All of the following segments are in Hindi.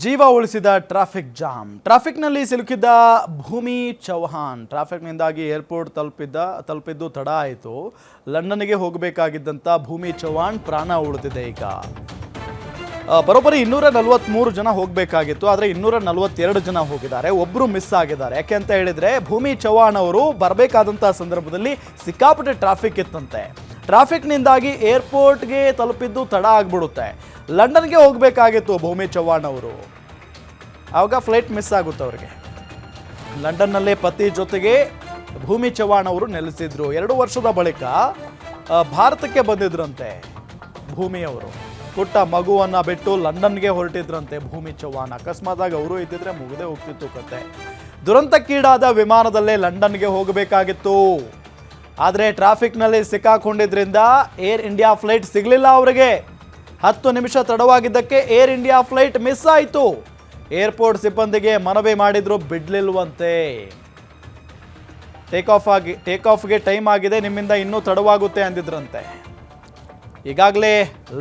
ಜೀವ ಉಳಿಸಿದ ಟ್ರಾಫಿಕ್ ಜಾಮ್. ಟ್ರಾಫಿಕ್ನಲ್ಲಿ ಸಿಲುಕಿದ್ದ ಭೂಮಿ ಚೌಹಾಣ್ ಟ್ರಾಫಿಕ್ನಿಂದಾಗಿ ಏರ್ಪೋರ್ಟ್ ತಲುಪಿದ್ದು ತಡ ಆಯಿತು. ಲಂಡನ್ಗೆ ಹೋಗಬೇಕಾಗಿದ್ದಂಥ ಭೂಮಿ ಚೌಹಾಣ್ ಪ್ರಾಣ ಉಳಿದಿದೆ. ಈಗ ಬರೋಬ್ಬರಿ 243 ಜನ ಹೋಗಬೇಕಾಗಿತ್ತು, ಆದರೆ 242 ಜನ ಹೋಗಿದ್ದಾರೆ. ಒಬ್ಬರು ಮಿಸ್ ಆಗಿದ್ದಾರೆ. ಯಾಕೆ ಅಂತ ಹೇಳಿದರೆ ಭೂಮಿ ಚೌಹಾಣ್ ಅವರು ಬರಬೇಕಾದಂಥ ಸಂದರ್ಭದಲ್ಲಿ ಸಿಕ್ಕಾಪಟ್ಟೆ ಟ್ರಾಫಿಕ್ ಇತ್ತಂತೆ. ಟ್ರಾಫಿಕ್ನಿಂದಾಗಿ ಏರ್ಪೋರ್ಟ್ಗೆ ತಲುಪಿದ್ದು ತಡ ಆಗಿಬಿಡುತ್ತೆ. ಲಂಡನ್ಗೆ ಹೋಗಬೇಕಾಗಿತ್ತು ಭೂಮಿ ಚೌಹಾಣ್ ಅವರು, ಆವಾಗ ಫ್ಲೈಟ್ ಮಿಸ್ ಆಗುತ್ತೆ ಅವರಿಗೆ. ಲಂಡನ್ನಲ್ಲೇ ಪತಿ ಜೊತೆಗೆ ಭೂಮಿ ಚೌಹಾಣ್ ಅವರು ನೆಲೆಸಿದ್ರು. 2 ವರ್ಷದ ಬಳಿಕ ಭಾರತಕ್ಕೆ ಬಂದಿದ್ರಂತೆ ಭೂಮಿ ಅವರು. ಪುಟ್ಟ ಮಗುವನ್ನು ಬಿಟ್ಟು ಲಂಡನ್ಗೆ ಹೊರಟಿದ್ರಂತೆ ಭೂಮಿ ಚೌಹಾಣ್. ಅಕಸ್ಮಾತಾಗಿ ಅವರು ಇದ್ದಿದ್ರೆ ಮುಗಿದೇ ಹೋಗ್ತಿತ್ತು ಕತೆ. ದುರಂತಕ್ಕೀಡಾದ ವಿಮಾನದಲ್ಲೇ ಲಂಡನ್ಗೆ ಹೋಗಬೇಕಾಗಿತ್ತು, ಆದರೆ ಟ್ರಾಫಿಕ್ನಲ್ಲಿ ಸಿಕ್ಕಾಕೊಂಡಿದ್ರಿಂದ ಏರ್ ಇಂಡಿಯಾ ಫ್ಲೈಟ್ ಸಿಗಲಿಲ್ಲ ಅವರಿಗೆ. 10 ನಿಮಿಷ ತಡವಾಗಿದ್ದಕ್ಕೆ ಏರ್ ಇಂಡಿಯಾ ಫ್ಲೈಟ್ ಮಿಸ್ ಆಯಿತು. ಏರ್ಪೋರ್ಟ್ ಸಿಬ್ಬಂದಿಗೆ ಮನವಿ ಮಾಡಿದ್ರು, ಬಿಡ್ಲಿಲ್ವಂತೆ. ಟೇಕ್ ಆಫ್ಗೆ ಟೈಮ್ ಆಗಿದೆ, ನಿಮ್ಮಿಂದ ಇನ್ನೂ ತಡವಾಗುತ್ತೆ ಅಂದಿದ್ರಂತೆ. ಈಗಾಗಲೇ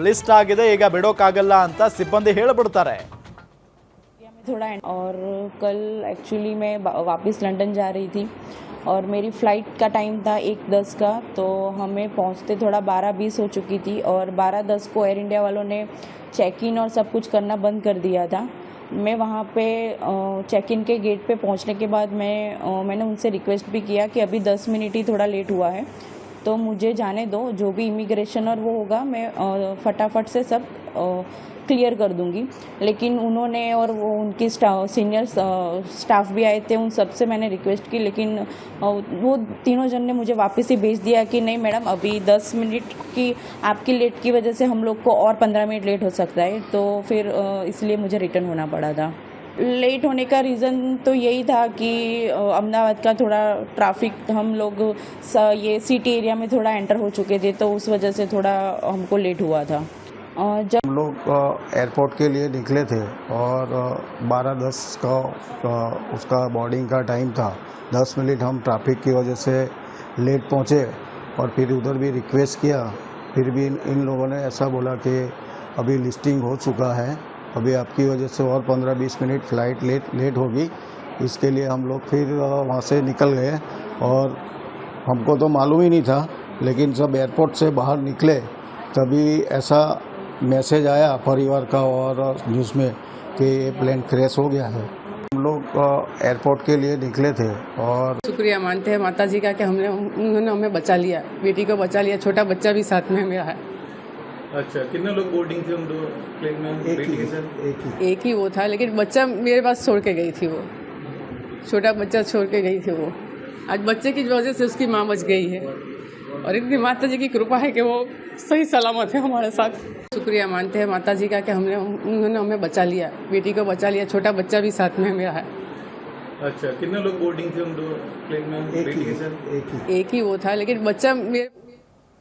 ಲಿಸ್ಟ್ ಆಗಿದೆ, ಈಗ ಬಿಡೋಕ್ಕಾಗಲ್ಲ ಅಂತ ಸಿಬ್ಬಂದಿ ಹೇಳಿಬಿಡ್ತಾರೆ. थोड़ा और कल एक्चुअली मैं वापस लंदन जा रही थी और मेरी फ़्लाइट का टाइम था 1:10 का, तो हमें पहुंचते थोड़ा 12:20 हो चुकी थी और 12:10 को एयर इंडिया वालों ने चेक इन और सब कुछ करना बंद कर दिया था. मैं वहाँ पे चेक इन के गेट पे पहुँचने के बाद मैंने उनसे रिक्वेस्ट भी किया कि अभी 10 मिनट ही थोड़ा लेट हुआ है, तो मुझे जाने दो. जो भी इमिग्रेशन और वो होगा मैं फटाफट से सब क्लियर कर दूंगी. लेकिन उन्होंने और वो उनकी सीनियर स्टाफ भी आए थे, उन सब से मैंने रिक्वेस्ट की, लेकिन वो तीनों जन ने मुझे वापस ही भेज दिया कि नहीं मैडम, अभी 10 मिनट की आपकी लेट की वजह से हम लोग को और 15 मिनट लेट हो सकता है. तो फिर इसलिए मुझे रिटर्न होना पड़ा था. लेट होने का रीज़न तो यही था कि अहमदाबाद का थोड़ा ट्रैफिक, हम लोग ये सिटी एरिया में थोड़ा एंटर हो चुके थे, तो उस वजह से थोड़ा हमको लेट हुआ था. जब हम लोग एयरपोर्ट के लिए निकले थे और 12:10 का उसका बोर्डिंग का टाइम था. 10 मिनट हम ट्रैफिक की वजह से लेट पहुँचे और फिर उधर भी रिक्वेस्ट किया. फिर भी इन लोगों ने ऐसा बोला कि अभी लिस्टिंग हो चुका है, अभी आपकी वजह से और 15-20 मिनट फ़्लाइट लेट होगी. इसके लिए हम लोग फिर वहाँ से निकल गए और हमको तो मालूम ही नहीं था, लेकिन जब एयरपोर्ट से बाहर निकले तभी ऐसा मैसेज आया परिवार का और न्यूज़ में कि ये प्लेन क्रैश हो गया है. हम लोग एयरपोर्ट के लिए निकले थे और शुक्रिया मानते हैं माता जी का कि उन्होंने हमें बचा लिया, बेटी को बचा लिया. छोटा बच्चा भी साथ में मेरा है. अच्छा, कितने लोग बोर्डिंग थे उन दो प्लेन में? एक ही वो था, लेकिन बच्चा मेरे पास छोड़ के गई थी. वो छोटा बच्चा छोड़ के गई थी. वो आज बच्चे की वजह से उसकी माँ बच गई है और इतनी माता जी की कृपा है कि वो सही सलामत है हमारे साथ. शुक्रिया मानते हैं माता जी का कि उन्होंने हमें बचा लिया, बेटी को बचा लिया. छोटा बच्चा भी साथ में मेरा है. अच्छा, कितने लोग बोर्डिंग थे उन दो प्लेन में? एक ही वो था, लेकिन बच्चा मेरे